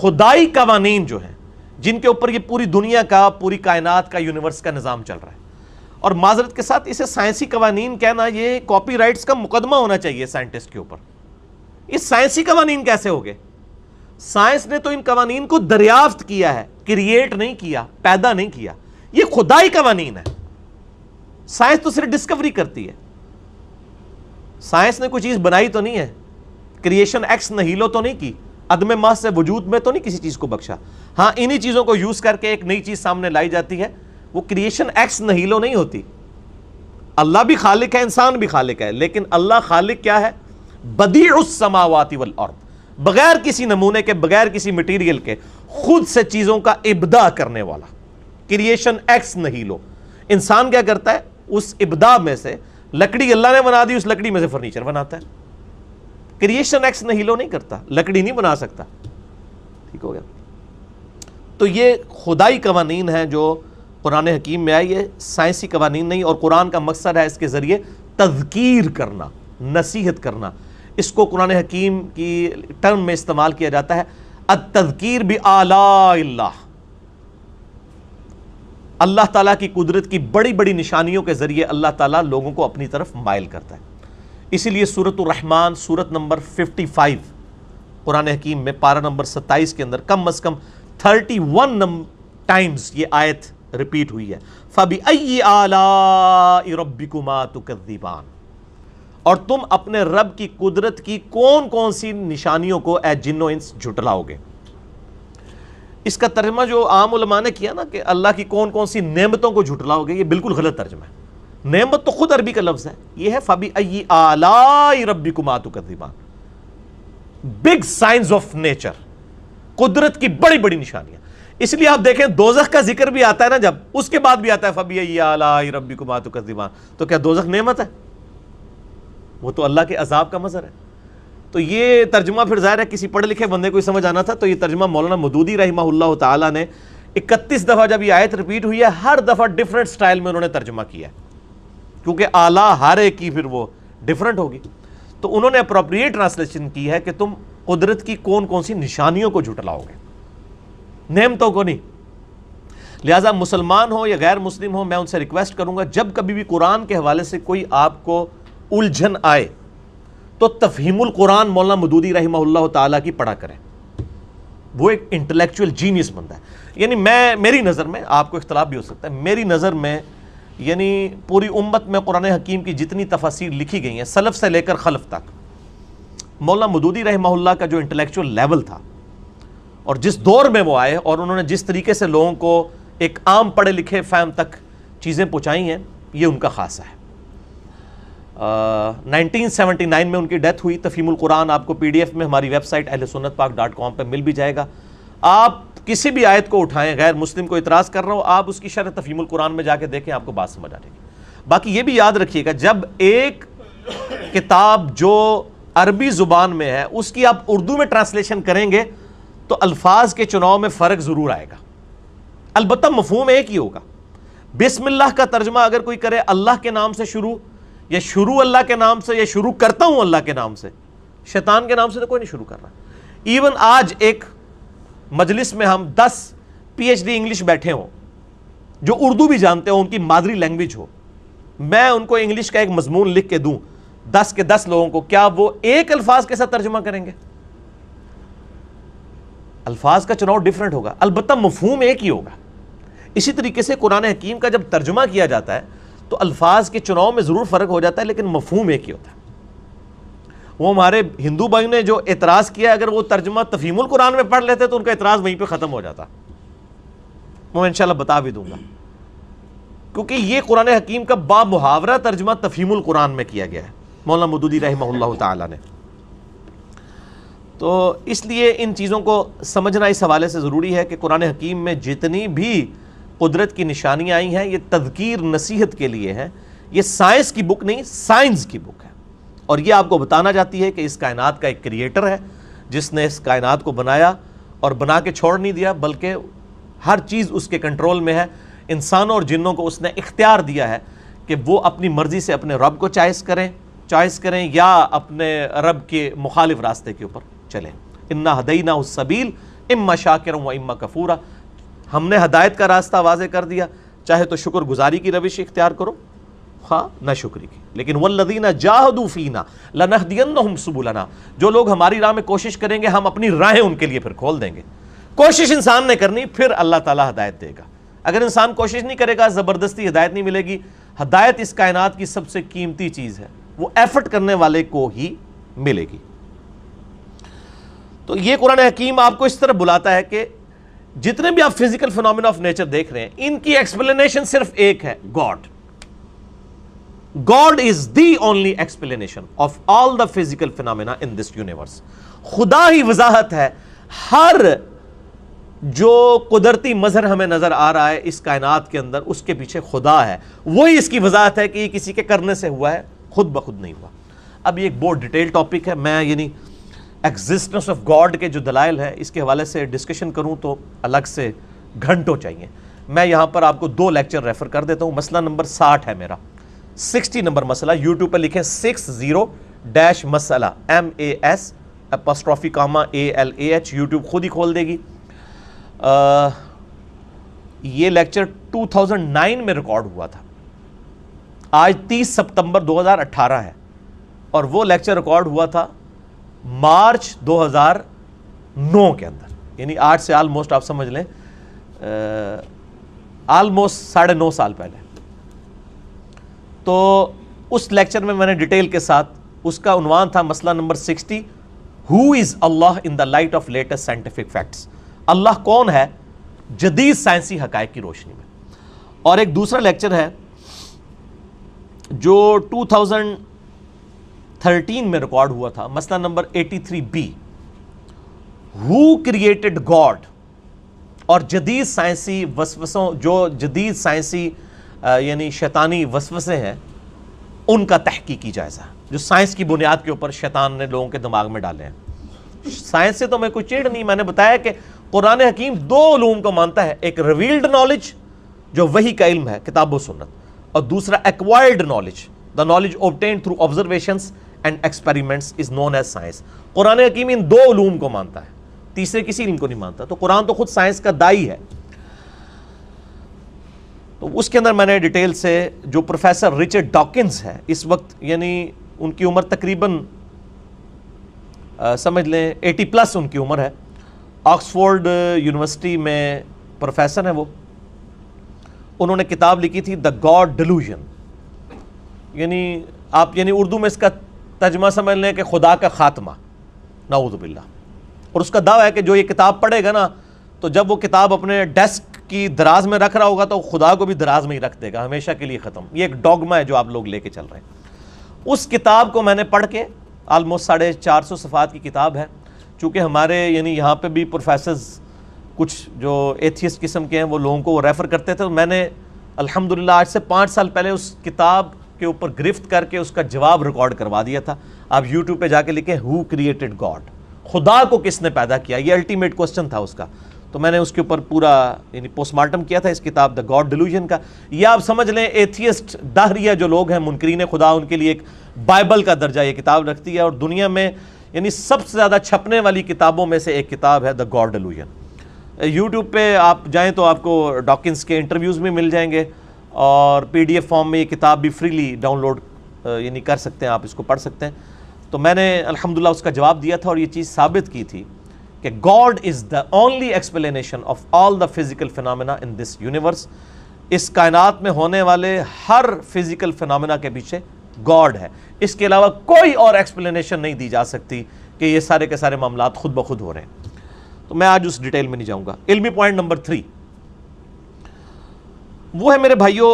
A: خدائی قوانین جو ہیں جن کے اوپر یہ پوری دنیا کا, پوری کائنات کا, یونیورس کا نظام چل رہا ہے. اور معذرت کے ساتھ اسے سائنسی قوانین کہنا یہ کاپی رائٹس کا مقدمہ ہونا چاہیے سائنٹسٹ کے اوپر. یہ سائنسی قوانین کیسے ہو گئے؟ سائنس نے تو ان قوانین کو دریافت کیا ہے, کریٹ نہیں کیا, پیدا نہیں کیا. یہ خدائی قوانین ہے. سائنس تو صرف ڈسکوری کرتی ہے. سائنس نے کوئی چیز بنائی تو نہیں ہے, کریشن ایکس نہیلو تو نہیں کی, عدم محض سے وجود میں تو نہیں کسی چیز کو بخشا. ہاں انہی چیزوں کو یوز کر کے ایک نئی چیز سامنے لائی جاتی ہے, وہ کریشن ایکس نہیلو نہیں ہوتی. اللہ بھی خالق ہے, انسان بھی خالق ہے, لیکن اللہ خالق کیا ہے؟ بدیع السماوات والارض, بغیر کسی نمونے کے, بغیر کسی مٹیریل کے خود سے چیزوں کا ابداع کرنے والا. Creation ex nihilo. انسان کیا کرتا ہے؟ اس ابداع میں سے لکڑی اللہ نے بنا دی, اس لکڑی میں سے فرنیچر بناتا ہے. کریشن ایکس نہیلو نہیں کرتا, لکڑی نہیں بنا سکتا. ٹھیک ہو گیا؟ تو یہ خدائی قوانین ہیں جو قرآن حکیم میں آئی ہے, سائنسی قوانین نہیں. اور قرآن کا مقصد ہے اس کے ذریعے تذکیر کرنا, نصیحت کرنا. اس کو قرآن حکیم کی ٹرم میں استعمال کیا جاتا ہے التذکیر بآلاء اللہ. اللہ تعالیٰ کی قدرت کی بڑی بڑی نشانیوں کے ذریعے اللہ تعالیٰ لوگوں کو اپنی طرف مائل کرتا ہے. اسی لیے سورۃ الرحمن سورت نمبر 55 قرآن حکیم میں پارہ نمبر 27 کے اندر کم از کم 31 ٹائمز یہ آیت ریپیٹ ہوئی ہے. فَبِأَيِّ آلَاءِ رَبِّكُمَا تُكَذِّبَانِ, اور تم اپنے رب کی قدرت کی کون کون سی نشانیوں کو اے جن و انس جھٹلاؤ گے. اس کا ترجمہ جو عام علماء نے کیا نا کہ اللہ کی کون کون سی نعمتوں کو جھٹلاؤ گے, یہ بالکل غلط ترجمہ ہے. نعمت تو خود عربی کا لفظ ہے, یہ ہے فَبِأَيِّ آلَاءِ رَبِّكُمَا تُكَذِّبَانِ. بگ سائنس آف نیچر, قدرت کی بڑی بڑی نشانیاں. اس لیے آپ دیکھیں دوزخ کا ذکر بھی آتا ہے نا, جب اس کے بعد بھی آتا ہے فَبِأَيِّ آلَاءِ رَبِّكُمَا تُكَذِّبَانِ, تو کیا دوزخ نعمت ہے؟ وہ تو اللہ کے عذاب کا مظہر ہے. تو یہ ترجمہ پھر ظاہر ہے کسی پڑھے لکھے بندے کو سمجھ آنا تھا. تو یہ ترجمہ مولانا مودودی رحمہ اللہ تعالیٰ نے 31 دفعہ جب یہ آیت ریپیٹ ہوئی ہے, ہر دفعہ ڈیفرنٹ سٹائل میں انہوں نے ترجمہ کیا ہے. کیونکہ اعلیٰ ہر ایک کی پھر وہ ڈیفرنٹ ہوگی. تو انہوں نے اپروپریٹ ٹرانسلیشن کی ہے کہ تم قدرت کی کون کون سی نشانیوں کو جھٹلاؤ گے, نعمتوں کو نہیں. لہٰذا مسلمان ہو یا غیر مسلم ہو, میں ان سے ریکویسٹ کروں گا جب کبھی بھی قرآن کے حوالے سے کوئی آپ کو الجھن آئے تو تفہیم القرآن مولانا مودودی رحمہ اللہ تعالیٰ کی پڑھا کریں. وہ ایک انٹلیکچوئل جینیس بندہ ہے. یعنی میری نظر میں, آپ کو اختلاف بھی ہو سکتا ہے, میری نظر میں یعنی پوری امت میں قرآن حکیم کی جتنی تفاسیر لکھی گئی ہیں سلف سے لے کر خلف تک, مولانا مودودی رحمہ اللہ کا جو انٹلیکچوئل لیول تھا اور جس دور میں وہ آئے اور انہوں نے جس طریقے سے لوگوں کو ایک عام پڑھے لکھے فہم تک چیزیں پہنچائی ہیں, یہ ان کا خاصہ ہے. 1979 میں ان کی ڈیتھ ہوئی. تفہیم القرآن آپ کو PDF میں ہماری ویب سائٹ ahlsunnatpak.com پہ مل بھی جائے گا. آپ کسی بھی آیت کو اٹھائیں, غیر مسلم کو اعتراض کر رہا ہو, آپ اس کی شرح تفہیم القرآن میں جا کے دیکھیں, آپ کو بات سمجھ آ جائے گی. باقی یہ بھی یاد رکھیے گا, جب ایک کتاب جو عربی زبان میں ہے اس کی آپ اردو میں ٹرانسلیشن کریں گے تو الفاظ کے چناؤ میں فرق ضرور آئے گا, البتہ مفہوم ایک ہی ہوگا. بسم اللہ کا ترجمہ اگر کوئی کرے اللہ کے نام سے شروع, یا شروع اللہ کے نام سے, یا شروع کرتا ہوں اللہ کے نام سے, شیطان کے نام سے تو کوئی نہیں شروع کر رہا. ایون آج ایک مجلس میں ہم 10 PhD انگلش بیٹھے ہوں جو اردو بھی جانتے ہوں, ان کی مادری لینگویج ہو, میں ان کو انگلش کا ایک مضمون لکھ کے دوں 10 کے 10 لوگوں کو, کیا وہ ایک الفاظ کے ساتھ ترجمہ کریں گے؟ الفاظ کا چناؤ ڈیفرنٹ ہوگا, البتہ مفہوم ایک ہی ہوگا. اسی طریقے سے قرآن حکیم کا جب ترجمہ کیا جاتا ہے تو الفاظ کے چناؤ میں ضرور فرق ہو جاتا ہے, لیکن مفہوم ایک ہی ہوتا ہے. وہ ہمارے ہندو بھائیوں نے جو اعتراض کیا, اگر وہ ترجمہ تفہیم القرآن میں پڑھ لیتے تو ان کا اعتراض وہیں پہ ختم ہو جاتا. میں انشاءاللہ بتا بھی دوں گا, کیونکہ یہ قرآن حکیم کا با محاورہ ترجمہ تفہیم القرآن میں کیا گیا ہے مولانا مودودی رحمہ اللہ تعالیٰ نے. تو اس لیے ان چیزوں کو سمجھنا اس حوالے سے ضروری ہے کہ قرآن حکیم میں جتنی بھی قدرت کی نشانیاں آئی ہیں یہ تذکیر نصیحت کے لیے ہیں. یہ سائنس کی بک نہیں, سائنس کی بک ہے, اور یہ آپ کو بتانا چاہتی ہے کہ اس کائنات کا ایک کریٹر ہے جس نے اس کائنات کو بنایا اور بنا کے چھوڑ نہیں دیا, بلکہ ہر چیز اس کے کنٹرول میں ہے. انسانوں اور جنوں کو اس نے اختیار دیا ہے کہ وہ اپنی مرضی سے اپنے رب کو چوائس کریں یا اپنے رب کے مخالف راستے کے اوپر چلیں. انا ہدیناہ السبیل اما شاکرا و اما کفورا, ہم نے ہدایت کا راستہ واضح کر دیا, چاہے تو شکر گزاری کی روش اختیار کرو, ہاں نہ شکری کی. لیکن والذین جاہدوا فینا لنہدینہم سبلنا, جو لوگ ہماری راہ میں کوشش کریں گے ہم اپنی راہیں ان کے لیے پھر کھول دیں گے. کوشش انسان نے کرنی, پھر اللہ تعالیٰ ہدایت دے گا. اگر انسان کوشش نہیں کرے گا زبردستی ہدایت نہیں ملے گی. ہدایت اس کائنات کی سب سے قیمتی چیز ہے, وہ ایفرٹ کرنے والے کو ہی ملے گی. تو یہ قرآن حکیم آپ کو اس طرح بلاتا ہے کہ جتنے بھی آپ فزیکل فینومینا آف نیچر دیکھ رہے ہیں ان کی ایکسپلینیشن صرف ایک ہے, God is the only explanation of all the physical phenomena in this universe. خدا ہی وضاحت ہے. ہر جو قدرتی مظہر ہمیں نظر آ رہا ہے اس کائنات کے اندر, اس کے پیچھے خدا ہے, وہی اس کی وضاحت ہے کہ یہ کسی کے کرنے سے ہوا ہے, خود بخود نہیں ہوا. اب یہ ایک بہت ڈیٹیل ٹاپک ہے, میں یعنی ایگزسٹنس آف گاڈ کے جو دلائل ہے اس کے حوالے سے ڈسکشن کروں تو الگ سے گھنٹوں چاہیے. میں یہاں پر آپ کو 2 لیکچر ریفر کر دیتا ہوں. مسئلہ نمبر 60 ہے میرا, 60 نمبر مسئلہ. یوٹیوب پہ لکھیں 60 مسئلہ MAS'(ALAH), یوٹیوب خود ہی کھول دے گی. یہ لیکچر 2009 میں ریکارڈ ہوا تھا, آج 30 ستمبر 2018 ہے, اور وہ لیکچر ریکارڈ ہوا تھا مارچ 2009 کے اندر, یعنی آج سے آلموسٹ آپ سمجھ لیں آلموسٹ 9.5 سال پہلے. تو اس لیکچر میں نے ڈیٹیل کے ساتھ, اس کا عنوان تھا مسئلہ number 60, Who is Allah in the light of latest scientific facts. اللہ کون ہے جدید سائنسی حقائق کی روشنی میں. اور ایک دوسرا لیکچر ہے جو 2013 میں ریکارڈ ہوا تھا, مسئلہ number 83B, Who created God. اور جدید سائنسی وسوسوں, جو جدید سائنسی یعنی شیطانی وسوسے ہیں ان کا تحقیقی جائزہ, جو سائنس کی بنیاد کے اوپر شیطان نے لوگوں کے دماغ میں ڈالے ہیں. سائنس سے تو میں کوئی چیڑ نہیں, میں نے بتایا کہ قرآن حکیم 2 علوم کو مانتا ہے, ایک ریویلڈ نالج جو وحی کا علم ہے کتاب و سنت, اور دوسرا acquired knowledge. The knowledge obtained through observations and experiments is known as science. قرآن حکیم ان دو علوم کو مانتا ہے, تیسرے کسی علم کو نہیں مانتا. تو قرآن تو خود سائنس کا دائی ہے. تو اس کے اندر میں نے ڈیٹیل سے جو پروفیسر رچرڈ ڈاکنز ہے اس وقت, یعنی ان کی عمر تقریباً سمجھ لیں 80+ ان کی عمر ہے, آکسفورڈ یونیورسٹی میں پروفیسر ہیں وہ. انہوں نے کتاب لکھی تھی دا گاڈ ڈیلوژن, یعنی آپ یعنی اردو میں اس کا ترجمہ سمجھ لیں کہ خدا کا خاتمہ, نعوذ باللہ. اور اس کا دعویٰ ہے کہ جو یہ کتاب پڑھے گا نا, تو جب وہ کتاب اپنے ڈیسک کی دراز میں رکھ رہا ہوگا تو خدا کو بھی دراز میں ہی رکھ دے گا, ہمیشہ کے لیے ختم. یہ ایک ڈوگما ہے جو آپ لوگ لے کے چل رہے ہیں. اس کتاب کو میں نے پڑھ کے, آلموسٹ 450 صفحات کی کتاب ہے. چونکہ ہمارے یعنی یہاں پہ بھی پروفیسرز کچھ جو ایتھیسٹ قسم کے ہیں وہ لوگوں کو ریفر کرتے تھے, تو میں نے الحمدللہ آج سے 5 سال پہلے اس کتاب کے اوپر گرفت کر کے اس کا جواب ریکارڈ کروا دیا تھا. آپ یوٹیوب پہ جا کے لکھیں ہو کریٹڈ گاڈ, خدا کو کس نے پیدا کیا, یہ الٹیمیٹ کوسچن تھا اس کا. تو میں نے اس کے اوپر پورا یعنی پوسٹ مارٹم کیا تھا اس کتاب دا گاڈ ڈیلوژن کا. یہ آپ سمجھ لیں ایتھیسٹ دہریہ جو لوگ ہیں منکرین خدا, ان کے لیے ایک بائبل کا درجہ یہ کتاب رکھتی ہے. اور دنیا میں یعنی سب سے زیادہ چھپنے والی کتابوں میں سے ایک کتاب ہے دا گاڈ ڈیلوژن. یوٹیوب پہ آپ جائیں تو آپ کو ڈاکنز کے انٹرویوز بھی مل جائیں گے, اور PDF فارم میں یہ کتاب بھی فریلی ڈاؤن لوڈ یعنی کر سکتے ہیں, آپ اس کو پڑھ سکتے ہیں. تو میں نے الحمدللہ اس کا جواب دیا تھا اور یہ چیز ثابت کی تھی کہ God is the only explanation of all the physical phenomena in this universe. اس کائنات میں ہونے والے ہر فزیکل فینامنا کے پیچھے گاڈ ہے, اس کے علاوہ کوئی اور ایکسپلینیشن نہیں دی جا سکتی کہ یہ سارے کے سارے معاملات خود بخود ہو رہے ہیں. تو میں آج اس ڈیٹیل میں نہیں جاؤں گا. علمی پوائنٹ نمبر 3 وہ ہے میرے بھائیوں,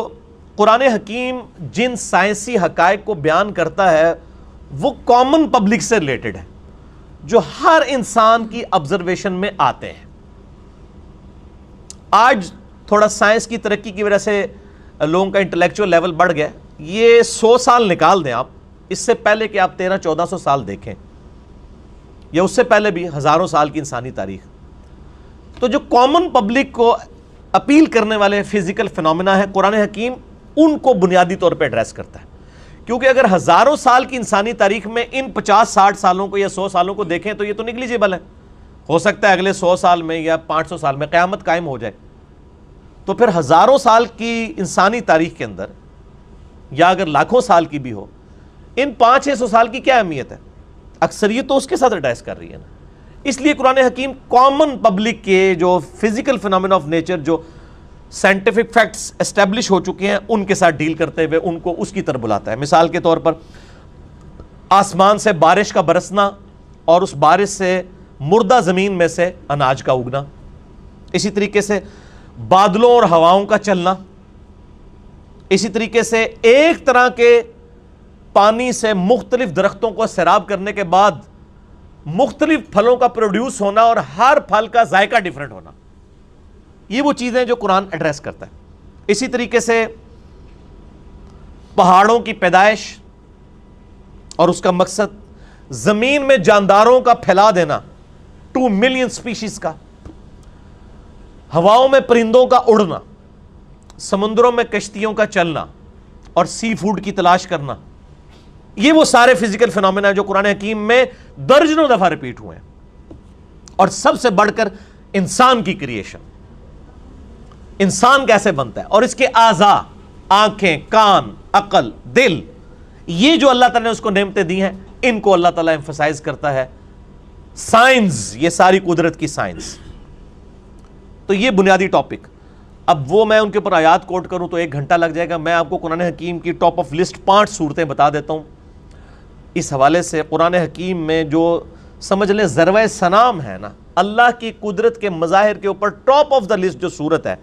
A: قرآن حکیم جن سائنسی حقائق کو بیان کرتا ہے وہ کامن پبلک سے ریلیٹڈ ہے, جو ہر انسان کی آبزرویشن میں آتے ہیں. آج تھوڑا سائنس کی ترقی کی وجہ سے لوگوں کا انٹلیکچوئل لیول بڑھ گیا. یہ 100 سال نکال دیں آپ, اس سے پہلے کہ آپ 1300-1400 سال دیکھیں, یا اس سے پہلے بھی ہزاروں سال کی انسانی تاریخ, تو جو کامن پبلک کو اپیل کرنے والے فزیکل فینومینا ہے, قرآن حکیم ان کو بنیادی طور پہ ایڈریس کرتا ہے. کیونکہ اگر ہزاروں سال کی انسانی تاریخ میں ان 50-60 سالوں کو یا 100 سالوں کو دیکھیں تو یہ تو نیگلیجیبل ہے. ہو سکتا ہے اگلے 100 سال میں یا 500 سال میں قیامت قائم ہو جائے, تو پھر ہزاروں سال کی انسانی تاریخ کے اندر یا اگر لاکھوں سال کی بھی ہو, ان 500-600 سال کی کیا اہمیت ہے؟ اکثریت تو اس کے ساتھ ایڈریس کر رہی ہے نا. اس لیے قرآن حکیم کامن پبلک کے جو فزیکل فینومینا آف نیچر, جو سائنٹیفک فیکٹس اسٹیبلش ہو چکے ہیں, ان کے ساتھ ڈیل کرتے ہوئے ان کو اس کی طرف بلاتا ہے. مثال کے طور پر آسمان سے بارش کا برسنا اور اس بارش سے مردہ زمین میں سے اناج کا اگنا, اسی طریقے سے بادلوں اور ہواؤں کا چلنا, اسی طریقے سے ایک طرح کے پانی سے مختلف درختوں کو سیراب کرنے کے بعد مختلف پھلوں کا پروڈیوس ہونا اور ہر پھل کا ذائقہ ڈیفرنٹ ہونا. یہ وہ چیزیں جو قرآن ایڈریس کرتا ہے. اسی طریقے سے پہاڑوں کی پیدائش اور اس کا مقصد, زمین میں جانداروں کا پھیلا دینا 2 ملین سپیشیز کا, ہواؤں میں پرندوں کا اڑنا, سمندروں میں کشتیوں کا چلنا اور سی فوڈ کی تلاش کرنا. یہ وہ سارے فزیکل فینومینا جو قرآن حکیم میں درجنوں دفعہ ریپیٹ ہوئے ہیں. اور سب سے بڑھ کر انسان کی کریشن, انسان کیسے بنتا ہے اور اس کے اعضاء, آنکھیں, کان, عقل, دل, یہ جو اللہ تعالیٰ نے اس کو نعمتیں دی ہیں, ان کو اللہ تعالیٰ ایمفسائز کرتا ہے. سائنس, یہ ساری قدرت کی سائنس. تو یہ بنیادی ٹاپک. اب وہ میں ان کے اوپر آیات کوٹ کروں تو 1 گھنٹہ لگ جائے گا. میں آپ کو قرآن حکیم کی ٹاپ آف لسٹ 5 صورتیں بتا دیتا ہوں. اس حوالے سے قرآن حکیم میں جو سمجھ لیں ذروۂ سنام ہے نا, اللہ کی قدرت کے مظاہر کے اوپر ٹاپ آف دا لسٹ جو صورت ہے,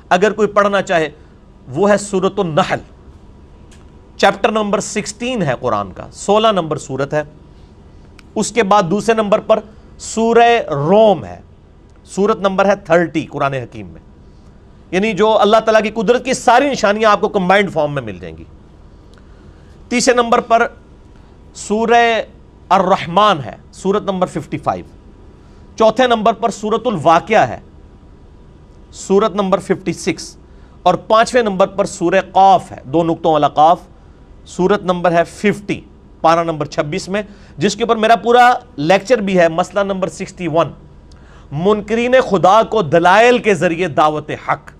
A: اگر کوئی پڑھنا چاہے, وہ ہے سورۃ النحل. چیپٹر نمبر 16 ہے قرآن کا, 16 نمبر صورت ہے. اس کے بعد دوسرے نمبر پر سورہ روم ہے, صورت نمبر ہے 30 قرآن حکیم میں. یعنی جو اللہ تعالیٰ کی قدرت کی ساری نشانیاں آپ کو کمبائنڈ فارم میں مل جائیں گی. تیسرے نمبر پر سورہ الرحمن ہے, سورت نمبر 55. چوتھے نمبر پر سورۃ الواقعہ ہے, سورت نمبر 56. اور 5ویں نمبر پر سورہ قاف ہے، 2 نقطوں والا قاف، سورت نمبر ہے 50، پارہ نمبر 26 میں، جس کے اوپر میرا پورا لیکچر بھی ہے، مسئلہ نمبر 61، منکرین خدا کو دلائل کے ذریعے دعوت حق،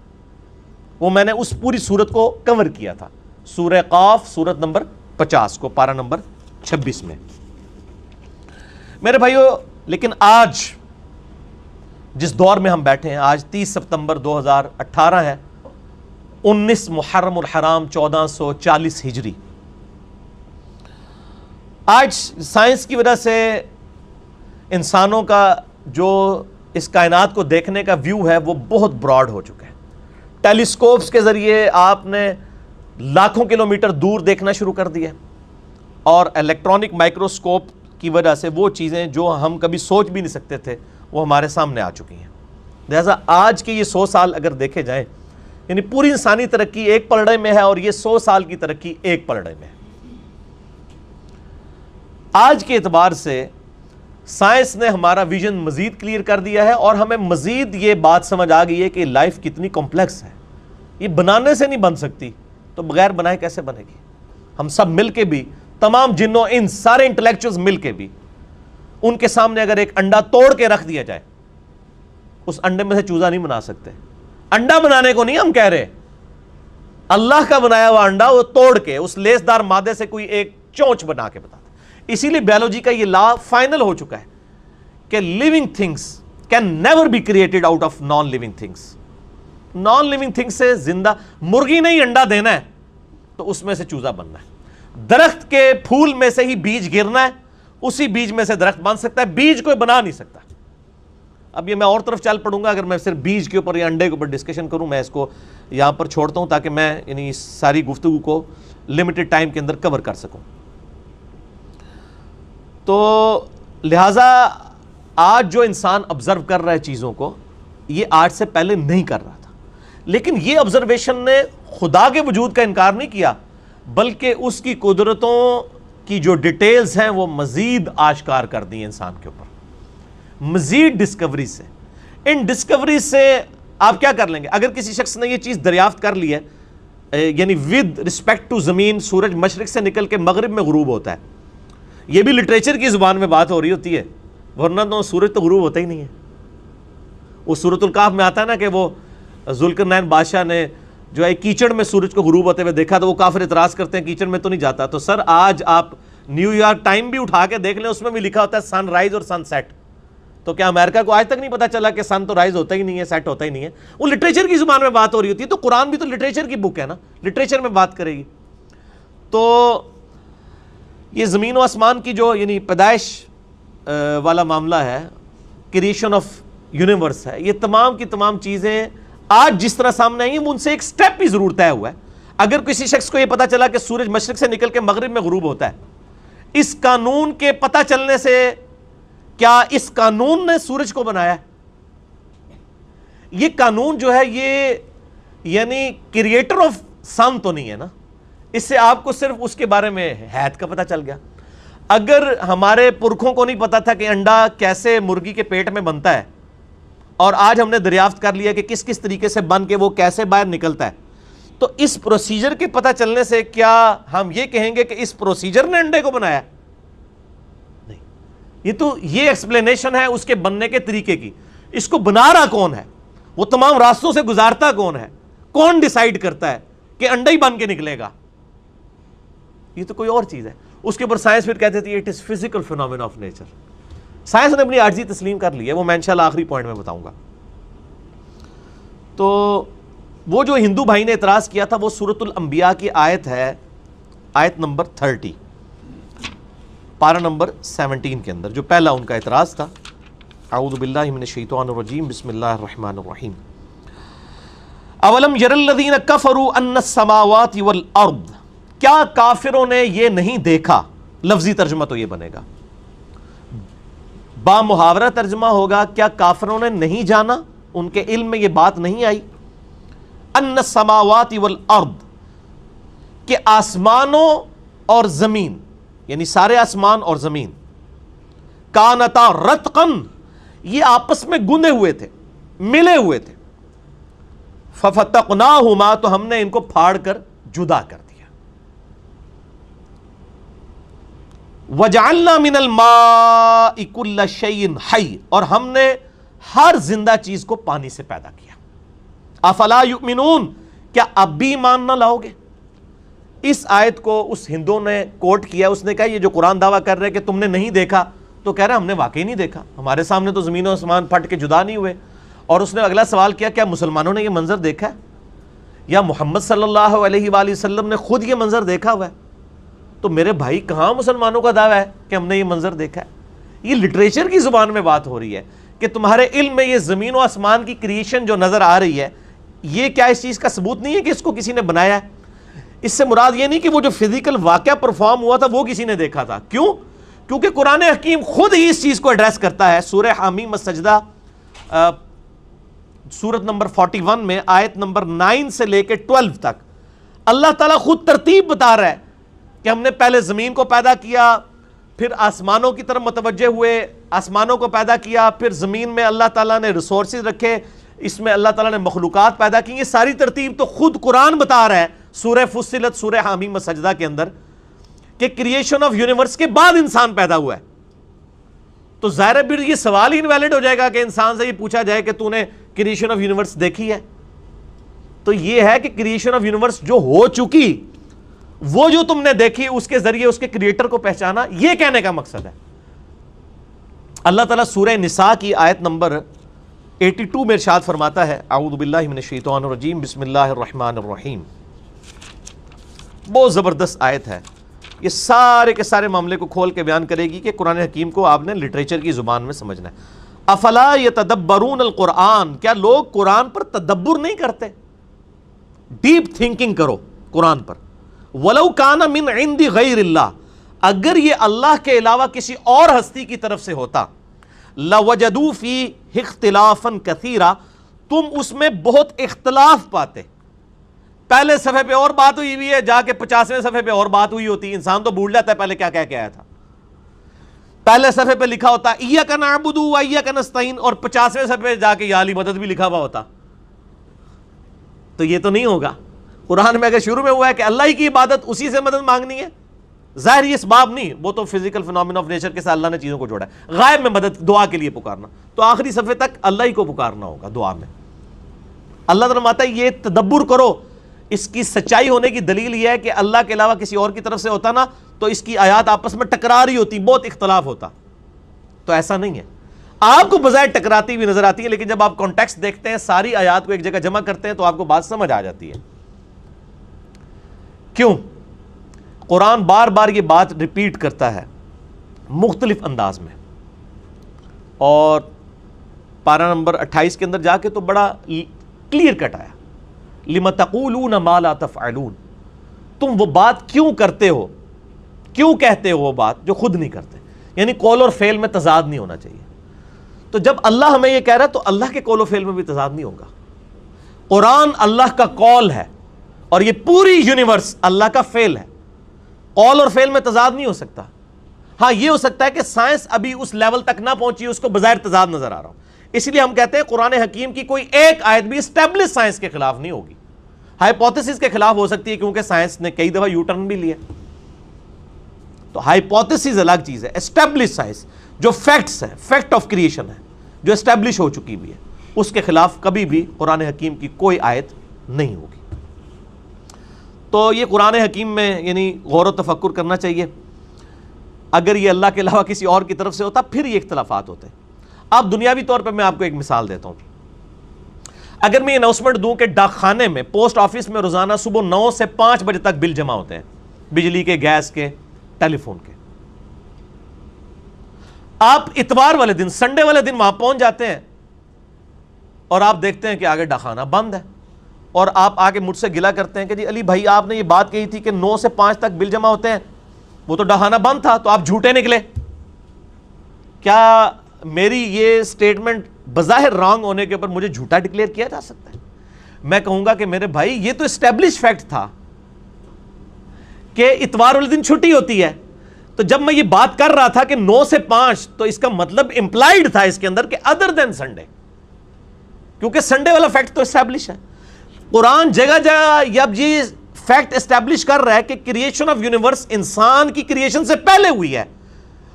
A: وہ میں نے اس پوری سورت کو کور کیا تھا، سورہ قاف سورت نمبر 50 کو، پارہ نمبر 26 میں۔ میرے بھائیو، لیکن آج جس دور میں ہم بیٹھے ہیں، آج 30 ستمبر 2018 ہے، 19 محرم الحرام 1440 ہجری۔ آج سائنس کی وجہ سے انسانوں کا جو اس کائنات کو دیکھنے کا ویو ہے وہ بہت براڈ ہو چکا ہے۔ ٹیلیسکوپس کے ذریعے آپ نے لاکھوں کلومیٹر دور دیکھنا شروع کر دیا، اور الیکٹرانک مائکروسکوپ کی وجہ سے وہ چیزیں جو ہم کبھی سوچ بھی نہیں سکتے تھے وہ ہمارے سامنے آ چکی ہیں۔ لہذا آج کے یہ 100 سال اگر دیکھے جائیں، یعنی پوری انسانی ترقی ایک پلڑے میں ہے، اور یہ 100 سال کی ترقی ایک پلڑے میں ہے۔ آج کے اعتبار سے سائنس نے ہمارا ویژن مزید کلیئر کر دیا ہے، اور ہمیں مزید یہ بات سمجھ آ گئی ہے کہ لائف کتنی کمپلیکس ہے، یہ بنانے سے نہیں بن سکتی تو بغیر بنائے کیسے بنے گی؟ ہم سب مل کے بھی، تمام جنوں ان سارے انٹلیکچوئلز مل کے بھی، ان کے سامنے اگر ایک انڈا توڑ کے رکھ دیا جائے، اس انڈے میں سے چوزا نہیں بنا سکتے۔ انڈا بنانے کو نہیں ہم کہہ رہے، اللہ کا بنایا ہوا انڈا وہ توڑ کے اس لیسدار مادے سے کوئی ایک چونچ بنا کے بتا۔ اسی لیے بیولوجی کا یہ لا فائنل ہو چکا ہے کہ living things can never be created out of non living things. Non living things سے زندہ مرغی نہیں انڈا دینا ہے تو اس میں سے چوزا بننا ہے۔ درخت کے پھول میں سے ہی بیج گرنا ہے، اسی بیج میں سے درخت بن سکتا ہے، بیج کوئی بنا نہیں سکتا۔ اب یہ میں اور طرف چل پڑوں گا اگر میں صرف بیج کے اوپر یا انڈے کے اوپر ڈسکشن کروں۔ میں اس کو یہاں پر چھوڑتا ہوں تاکہ میں یعنی ساری گفتگو کو لمیٹڈ ٹائم کے اندر کور کر سکوں۔ تو لہٰذا آج جو انسان آبزرو کر رہا ہے چیزوں کو، یہ آج سے پہلے نہیں کر رہا تھا، لیکن یہ آبزرویشن نے خدا کے وجود کا انکار نہیں کیا، بلکہ اس کی قدرتوں کی جو ڈیٹیلز ہیں وہ مزید آشکار کر دی انسان کے اوپر، مزید ڈسکوری سے۔ ان ڈسکوری سے آپ کیا کر لیں گے؟ اگر کسی شخص نے یہ چیز دریافت کر لی ہے، یعنی ود رسپیکٹ ٹو زمین سورج مشرق سے نکل کے مغرب میں غروب ہوتا ہے، یہ بھی لٹریچر کی زبان میں بات ہو رہی ہوتی ہے، ورنہ تو سورج تو غروب ہوتا ہی نہیں ہے۔ وہ سورۃ الکہف میں آتا ہے نا کہ وہ ذوالقرنین بادشاہ نے جو ہے کیچڑ میں سورج کو غروب ہوتے ہوئے دیکھا تو وہ کافر اعتراض کرتے ہیں کیچڑ میں تو نہیں جاتا۔ تو سر آج آپ نیو یارک ٹائم بھی اٹھا کے دیکھ لیں، اس میں بھی لکھا ہوتا ہے سن رائز اور سن سیٹ۔ تو کیا امریکہ کو آج تک نہیں پتا چلا کہ سن تو رائز ہوتا ہی نہیں ہے، سیٹ ہوتا ہی نہیں ہے؟ وہ لٹریچر کی زبان میں بات ہو رہی ہوتی ہے، تو قرآن بھی تو لٹریچر کی بک ہے نا، لٹریچر میں بات کرے گی۔ تو یہ زمین و آسمان کی جو یعنی پیدائش والا معاملہ ہے، کریشن آف یونیورس ہے، یہ تمام کی تمام چیزیں آج جس طرح سامنے آئی ہیں ان سے ایک سٹیپ بھی ضرور طے ہوا ہے۔ اگر کسی شخص کو یہ پتا چلا کہ سورج مشرق سے نکل کے مغرب میں غروب ہوتا ہے، اس قانون کے پتہ چلنے سے کیا اس قانون نے سورج کو بنایا ہے؟ یہ قانون جو ہے یہ یعنی کریٹر آف سن تو نہیں ہے نا، اس سے آپ کو صرف اس کے بارے میں حیات کا پتہ چل گیا۔ اگر ہمارے پرکھوں کو نہیں پتا تھا کہ انڈا کیسے مرغی کے پیٹ میں بنتا ہے، اور آج ہم نے دریافت کر لیا کہ کس کس طریقے سے بن کے وہ کیسے باہر نکلتا ہے، تو اس پروسیجر کے پتہ چلنے سے کیا ہم یہ کہیں گے کہ اس پروسیجر نے انڈے کو بنایا؟ نہیں، یہ تو یہ ایکسپلینیشن ہے اس کے بننے کے طریقے کی۔ اس کو بنا رہا کون ہے؟ وہ تمام راستوں سے گزارتا کون ہے؟ کون ڈیسائیڈ کرتا ہے کہ انڈا ہی بن کے نکلے گا؟ یہ تو کوئی اور چیز ہے۔ اس کے اوپر سائنس پھر کہتے تھے it is physical phenomena of nature. Science نے اپنی عاجزی تسلیم کر لی ہے، وہ میں انشاءاللہ آخری پوائنٹ میں بتاؤں گا۔ تو وہ جو ہندو بھائی نے اعتراض کیا تھا وہ سورۃ الانبیاء کی آیت ہے، آیت نمبر 30، پارہ نمبر 17 کے اندر جو پہلا ان کا اعتراض تھا۔ اعوذ باللہ من الشیطان الرجیم، بسم اللہ الرحمن الرحیم۔ اولم یر الذین کفروا ان السماوات والارض، کیا کافروں نے یہ نہیں دیکھا؟ لفظی ترجمہ تو یہ بنے گا، با محاورہ ترجمہ ہوگا کیا کافروں نے نہیں جانا، ان کے علم میں یہ بات نہیں آئی؟ ان السماوات والارض، کہ آسمانوں اور زمین، یعنی سارے آسمان اور زمین، کانتا رتقن، یہ آپس میں گندے ہوئے تھے، ملے ہوئے تھے، ففتقناہما، تو ہم نے ان کو پھاڑ کر جدا کر دیا. وجعلنا من الماء كل شيء حي، اور ہم نے ہر زندہ چیز کو پانی سے پیدا کیا. افلا یؤمنون، کیا اب بھی ایمان نہ لاؤ گے؟ اس آیت کو اس ہندو نے کوٹ کیا، اس نے کہا یہ جو قرآن دعویٰ کر رہے کہ تم نے نہیں دیکھا، تو کہہ رہا ہم نے واقعی نہیں دیکھا، ہمارے سامنے تو زمین و آسمان پھٹ کے جدا نہیں ہوئے. اور اس نے اگلا سوال کیا، کیا مسلمانوں نے یہ منظر دیکھا ہے، یا محمد صلی اللہ علیہ وآلہ وسلم نے خود یہ منظر دیکھا ہوا ہے؟ تو میرے بھائی کہاں مسلمانوں کا دعویٰ ہے کہ ہم نے یہ منظر دیکھا ہے؟ یہ لٹریچر کی زبان میں بات ہو رہی ہے کہ تمہارے علم میں یہ زمین و آسمان کی کریشن جو نظر آ رہی ہے، یہ کیا اس چیز کا ثبوت نہیں ہے کہ اس کو کسی نے بنایا ہے؟ اس سے مراد یہ نہیں کہ وہ جو فزیکل واقعہ پرفارم ہوا تھا وہ کسی نے دیکھا تھا. کیوں؟ کیونکہ قرآن حکیم خود ہی اس چیز کو ایڈریس کرتا ہے. سورہ حامیم السجدہ سورت نمبر 41 میں آیت نمبر 9 سے لے کے 12 تک اللہ تعالیٰ خود ترتیب بتا رہا ہے کہ ہم نے پہلے زمین کو پیدا کیا، پھر آسمانوں کی طرف متوجہ ہوئے، آسمانوں کو پیدا کیا، پھر زمین میں اللہ تعالیٰ نے ریسورسز رکھے، اس میں اللہ تعالیٰ نے مخلوقات پیدا کی. یہ ساری ترتیب تو خود قرآن بتا رہا ہے سورہ فصلت سورہ حامیم السجدہ کے اندر کہ کریشن آف یونیورس کے بعد انسان پیدا ہوا ہے. تو ظاہر ہے پھر یہ سوال ہی انویلڈ ہو جائے گا کہ انسان سے یہ پوچھا جائے کہ تو نے کریشن آف یونیورس دیکھی ہے. تو یہ ہے کہ کریشن آف یونیورس جو ہو چکی، وہ جو تم نے دیکھی اس کے ذریعے اس کے کریٹر کو پہچانا، یہ کہنے کا مقصد ہے. اللہ تعالیٰ سورہ نساء کی آیت نمبر 82 میں ارشاد فرماتا ہے، اعوذ باللہ من الشیطان الرجیم، بسم اللہ الرحمن الرحیم. بہت زبردست آیت ہے، یہ سارے کے سارے معاملے کو کھول کے بیان کرے گی کہ قرآن حکیم کو آپ نے لٹریچر کی زبان میں سمجھنا ہے. افلا یتدبرون القرآن، کیا لوگ قرآن پر تدبر نہیں کرتے؟ ڈیپ تھنکنگ کرو قرآن پر. ولو کان من عند غیر اللہ، اگر یہ اللہ کے علاوہ کسی اور ہستی کی طرف سے ہوتا، لوجدوا فیہ اختلافا کثیرا، تم اس میں بہت اختلاف پاتے. پہلے صفحے پہ اور بات ہوئی ہوئی ہے، جا کے 50ویں صفحے پہ اور بات ہوئی ہوتی. انسان تو بھول جاتا ہے پہلے کیا کہہ کے آیا تھا. پہلے صفحے پہ لکھا ہوتا ایاک نعبد و ایاک نستعین، اور 50ویں صفحے پہ جا کے یا علی مدد بھی لکھا ہوا ہوتا. تو یہ تو نہیں ہوگا. قرآن میں اگر شروع میں ہوا ہے کہ اللہ ہی کی عبادت، اسی سے مدد مانگنی ہے، ظاہر یہ اسباب نہیں، وہ تو فزیکل فینومینا آف نیچر کے ساتھ اللہ نے چیزوں کو جوڑا ہے. غائب میں مدد، دعا کے لیے پکارنا، تو آخری صفحے تک اللہ ہی کو پکارنا ہوگا دعا میں. اللہ تعالیٰ فرماتا ہے یہ تدبر کرو. اس کی سچائی ہونے کی دلیل یہ ہے کہ اللہ کے علاوہ کسی اور کی طرف سے ہوتا نا تو اس کی آیات آپس میں ٹکرا رہی ہوتی، بہت اختلاف ہوتا. تو ایسا نہیں ہے. آپ کو بظاہر ٹکراتی ہوئی نظر آتی ہے، لیکن جب آپ کانٹیکسٹ دیکھتے ہیں، ساری آیات کو ایک جگہ جمع کرتے ہیں، تو آپ کو بات سمجھ آ جاتی ہے. کیوں؟ قرآن بار بار یہ بات ریپیٹ کرتا ہے مختلف انداز میں. اور پارہ نمبر 28 کے اندر جا کے تو بڑا کلیئر کٹ آیا، لِمَ تَقُولُونَ مَا لَا تَفْعَلُونَ، تم وہ بات کیوں کرتے ہو، کیوں کہتے ہو وہ بات جو خود نہیں کرتے. یعنی قول اور فعل میں تضاد نہیں ہونا چاہیے. تو جب اللہ ہمیں یہ کہہ رہا ہے تو اللہ کے قول و فعل میں بھی تضاد نہیں ہوگا. قرآن اللہ کا قول ہے اور یہ پوری یونیورس اللہ کا فعل ہے. قول اور فعل میں تضاد نہیں ہو سکتا. ہاں یہ ہو سکتا ہے کہ سائنس ابھی اس لیول تک نہ پہنچی، اس کو بظاہر تضاد نظر آ رہا ہو. اس لیے ہم کہتے ہیں قرآن حکیم کی کوئی ایک آیت بھی اسٹیبلش سائنس کے خلاف نہیں ہوگی. ہائپوتھیسس کے خلاف ہو سکتی ہے کیونکہ سائنس نے کئی دفعہ یو ٹرن بھی لیا. تو ہائپوتھیسس الگ چیز ہے. اسٹیبلش سائنس جو فیکٹس ہے، فیکٹ آف کریشن ہے، جو اسٹیبلش ہو چکی بھی ہے، اس کے خلاف کبھی بھی قرآن حکیم کی کوئی آیت نہیں ہوگی. تو یہ قرآن حکیم میں یعنی غور و تفکر کرنا چاہیے. اگر یہ اللہ کے علاوہ کسی اور کی طرف سے ہوتا پھر یہ اختلافات ہوتے. اب دنیاوی طور پہ میں آپ کو ایک مثال دیتا ہوں. اگر میں یہ اناؤنسمنٹ دوں کہ ڈاک خانے میں، پوسٹ آفس میں روزانہ صبح 9 سے 5 بجے تک بل جمع ہوتے ہیں، بجلی کے، گیس کے، ٹیلی فون کے. آپ اتوار والے دن، سنڈے والے دن وہاں پہنچ جاتے ہیں اور آپ دیکھتے ہیں کہ آگے ڈاک خانہ بند ہے. اور آپ آگے مجھ سے گلا کرتے ہیں کہ جی علی بھائی آپ نے یہ بات کہی تھی کہ 9 سے 5 تک بل جمع ہوتے ہیں، وہ تو ڈاک خانہ بند تھا، تو آپ جھوٹے نکلے. کیا میری یہ سٹیٹمنٹ بظاہر رانگ ہونے کے اوپر مجھے جھوٹا ڈکلیئر کیا جا سکتا ہے؟ میں کہوں گا کہ میرے بھائی یہ تو اسٹیبلش فیکٹ تھا کہ اتوار والے دن چھٹی ہوتی ہے. تو جب میں یہ بات کر رہا تھا کہ 9 سے 5 تو اس کا مطلب امپلائڈ تھا اس کے اندر کہ ادر دین سنڈے، کیونکہ سنڈے والا فیکٹ تو اسٹیبلش ہے. قرآن جگہ جگہ اب یہ فیکٹ اسٹیبلش کر رہا ہے کہ کریشن آف یونیورس انسان کی کریشن سے پہلے ہوئی ہے.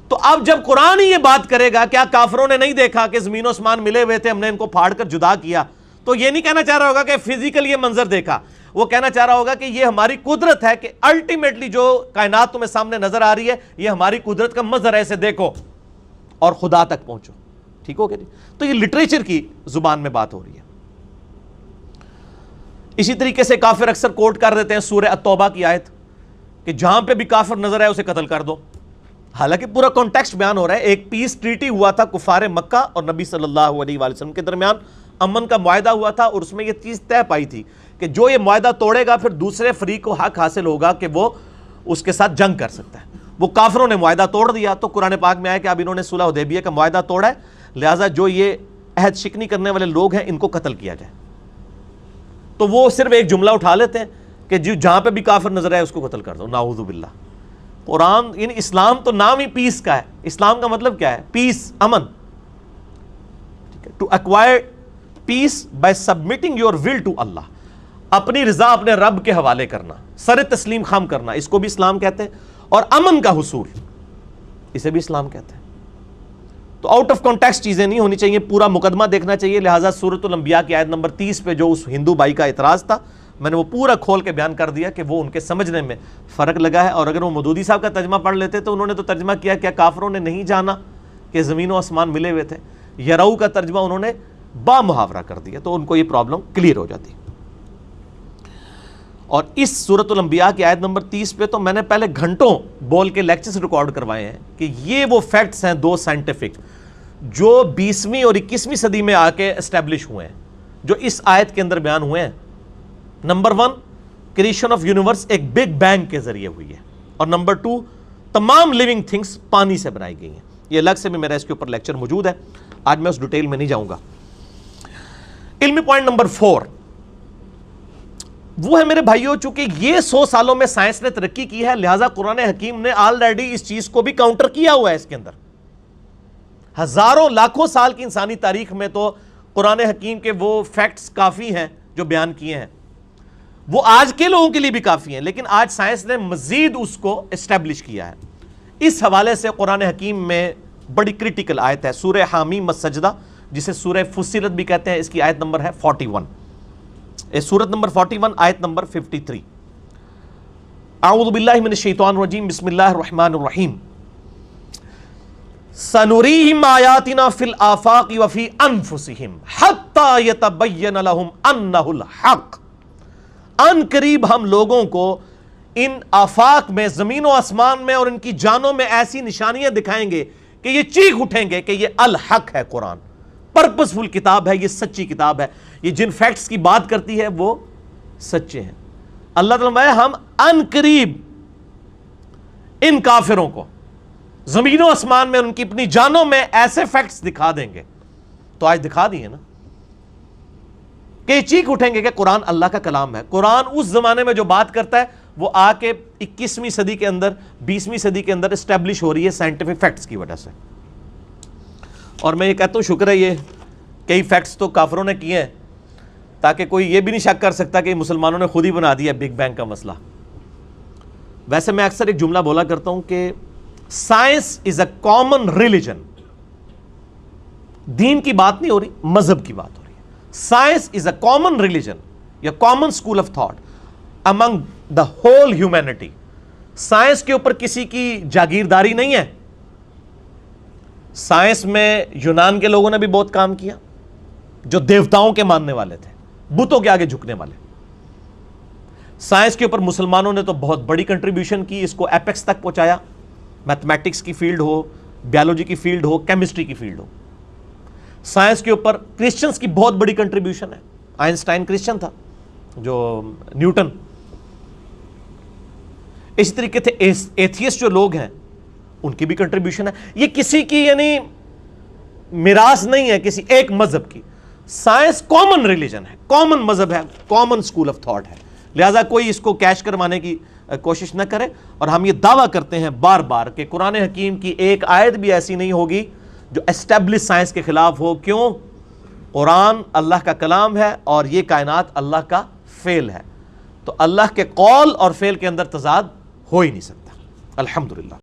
A: تو اب جب قرآن ہی یہ بات کرے گا کیا کافروں نے نہیں دیکھا کہ زمین و آسمان ملے ہوئے تھے, ہم نے ان کو پھاڑ کر جدا کیا, تو یہ نہیں کہنا چاہ رہا ہوگا کہ فزیکل یہ منظر دیکھا, وہ کہنا چاہ رہا ہوگا کہ یہ ہماری قدرت ہے کہ الٹیمیٹلی جو کائنات تمہیں سامنے نظر آ رہی ہے یہ ہماری قدرت کا منظر ہے, اسے دیکھو اور خدا تک پہنچو. ٹھیک ہو گیا جی. تو یہ لٹریچر کی زبان میں بات ہو رہی ہے. اسی طریقے سے کافر اکثر کوٹ کر دیتے ہیں سورہ التوبہ کی آیت کہ جہاں پہ بھی کافر نظر آئے اسے قتل کر دو. حالانکہ پورا کانٹیکسٹ بیان ہو رہا ہے. ایک پیس ٹریٹی ہوا تھا کفار مکہ اور نبی صلی اللہ علیہ وآلہ وسلم کے درمیان, امن کا معاہدہ ہوا تھا, اور اس میں یہ چیز طے پائی تھی کہ جو یہ معاہدہ توڑے گا پھر دوسرے فریق کو حق حاصل ہوگا کہ وہ اس کے ساتھ جنگ کر سکتا ہے. وہ کافروں نے معاہدہ توڑ دیا, تو قرآن پاک میں آیا کہ اب انہوں نے صلح حدیبیہ کا معاہدہ توڑا ہے, لہٰذا جو یہ عہد شکنی کرنے والے لوگ ہیں ان کو قتل کیا جائے. تو وہ صرف ایک جملہ اٹھا لیتے ہیں کہ جہاں پہ بھی کافر نظر آئے اس کو قتل کر دو. نعوذ باللہ. قرآن یعنی اسلام تو نام ہی پیس کا ہے. اسلام کا مطلب کیا ہے؟ پیس, امن. To acquire peace by submitting your will to Allah, اپنی رضا اپنے رب کے حوالے کرنا, سر تسلیم خم کرنا, اس کو بھی اسلام کہتے ہیں. اور امن کا حصول, اسے بھی اسلام کہتے ہیں. تو آؤٹ آف کانٹیکسٹ چیزیں نہیں ہونی چاہیے, پورا مقدمہ دیکھنا چاہیے. لہٰذا سورۃ الانبیاء کی آیت نمبر 30 پہ جو اس ہندو بھائی کا اعتراض تھا, میں نے وہ پورا کھول کے بیان کر دیا کہ وہ ان کے سمجھنے میں فرق لگا ہے. اور اگر وہ مودودی صاحب کا ترجمہ پڑھ لیتے تو انہوں نے تو ترجمہ کیا کیا کافروں نے نہیں جانا کہ زمین و آسمان ملے ہوئے تھے. یرو کا ترجمہ انہوں نے با محاورہ کر دیا, تو ان کو یہ پرابلم کلیئر ہو جاتی. اور اس سورۃ الانبیاء کی آیت نمبر 30 پہ تو میں نے پہلے گھنٹوں بول کے لیکچرز ریکارڈ کروائے ہیں کہ یہ وہ فیکٹس ہیں دو سائنٹیفک جو 20ویں اور 21ویں صدی میں آ کے اسٹیبلش ہوئے ہیں, جو اس آیت کے اندر بیان ہوئے ہیں. نمبر 1, کریشن آف یونیورس ایک بگ بینگ کے ذریعے ہوئی ہے. اور نمبر 2, تمام لیونگ تھنگس پانی سے بنائی گئی ہیں. یہ الگ سے بھی میرا اس کے اوپر لیکچر موجود ہے, آج میں اس ڈیٹیل میں نہیں جاؤں گا. علمی پوائنٹ نمبر 4 وہ ہے میرے بھائیوں, چونکہ یہ 100 سالوں میں سائنس نے ترقی کی ہے, لہٰذا قرآن حکیم نے آلریڈی اس چیز کو بھی کاؤنٹر کیا ہوا ہے. اس کے اندر ہزاروں لاکھوں سال کی انسانی تاریخ میں تو قرآن حکیم کے وہ فیکٹس کافی ہیں جو بیان کیے ہیں, وہ آج کے لوگوں کے لیے بھی کافی ہیں, لیکن آج سائنس نے مزید اس کو اسٹیبلش کیا ہے. اس حوالے سے قرآن حکیم میں بڑی کرٹیکل آیت ہے سورہ حامیم السجدہ, جسے سورہ فصلت بھی کہتے ہیں. اس کی آیت نمبر ہے 41, سورت نمبر 41 آیت نمبر 53. اعوذ باللہ من الشیطان الرجیم, بسم اللہ الرحمن الرحیم. سنریہم آیاتنا فی الآفاق وفی انفسہم حتی یتبین لہم انہ الحق. ان قریب ہم لوگوں کو ان آفاق میں, زمین و آسمان میں اور ان کی جانوں میں ایسی نشانیاں دکھائیں گے کہ یہ چیخ اٹھیں گے کہ یہ الحق ہے. قرآن پرپسفل کتاب ہے, یہ سچی کتاب ہے, یہ جن فیکٹس کی بات کرتی ہے وہ سچے ہیں. اللہ تعالیٰ ہم ان قریب ان کافروں کو زمین و آسمان میں ان کی اپنی جانوں میں ایسے فیکٹس دکھا دیں گے. تو آج دکھا دیے نا کہ یہ چیخ اٹھیں گے کہ قرآن اللہ کا کلام ہے. قرآن اس زمانے میں جو بات کرتا ہے وہ آ کے 21ویں صدی کے اندر 20ویں صدی کے اندر اسٹیبلش ہو رہی ہے سائنٹیفک فیکٹس کی وجہ سے. اور میں یہ کہتا ہوں شکر ہے یہ کئی فیکٹس تو کافروں نے کیے ہیں تاکہ کوئی یہ بھی نہیں شک کر سکتا کہ مسلمانوں نے خود ہی بنا دیا بگ بینگ کا مسئلہ. ویسے میں اکثر ایک جملہ بولا کرتا ہوں کہ science is a common religion. دین کی بات نہیں ہو رہی, مذہب کی بات ہو رہی ہے. Science is a common religion یا common school of thought among the whole humanity. Science کے اوپر کسی کی جاگیرداری نہیں ہے. سائنس میں یونان کے لوگوں نے بھی بہت کام کیا جو دیوتاؤں کے ماننے والے تھے, بتوں کے آگے جھکنے والے. سائنس کے اوپر مسلمانوں نے تو بہت بڑی کنٹریبیوشن کی, اس کو ایپیکس تک پہنچایا. میتھمیٹکس کی فیلڈ ہو, بیالوجی کی فیلڈ ہو, کیمسٹری کی فیلڈ ہو. سائنس کے اوپر کرسچنس کی بہت بڑی کنٹریبیوشن ہے. آئنسٹائن کرسچن تھا, جو نیوٹن. اس طریقے سے ایتھیسٹ جو لوگ ہیں ان کی بھی کنٹریبیوشن ہے. یہ کسی کی یعنی میراث نہیں ہے کسی ایک مذہب کی. سائنس کامن ریلیجن ہے, کامن مذہب ہے, کامن اسکول آف تھاٹ ہے. لہٰذا کوئی اس کو کیش کروانے کی کوشش نہ کرے. اور ہم یہ دعویٰ کرتے ہیں بار بار کہ قرآن حکیم کی ایک آیت بھی ایسی نہیں ہوگی جو اسٹیبلش سائنس کے خلاف ہو. کیوں؟ قرآن اللہ کا کلام ہے اور یہ کائنات اللہ کا فعل ہے، تو اللہ کے قول اور فعل کے اندر تضاد ہو ہی نہیں سکتا۔ الحمدللہ۔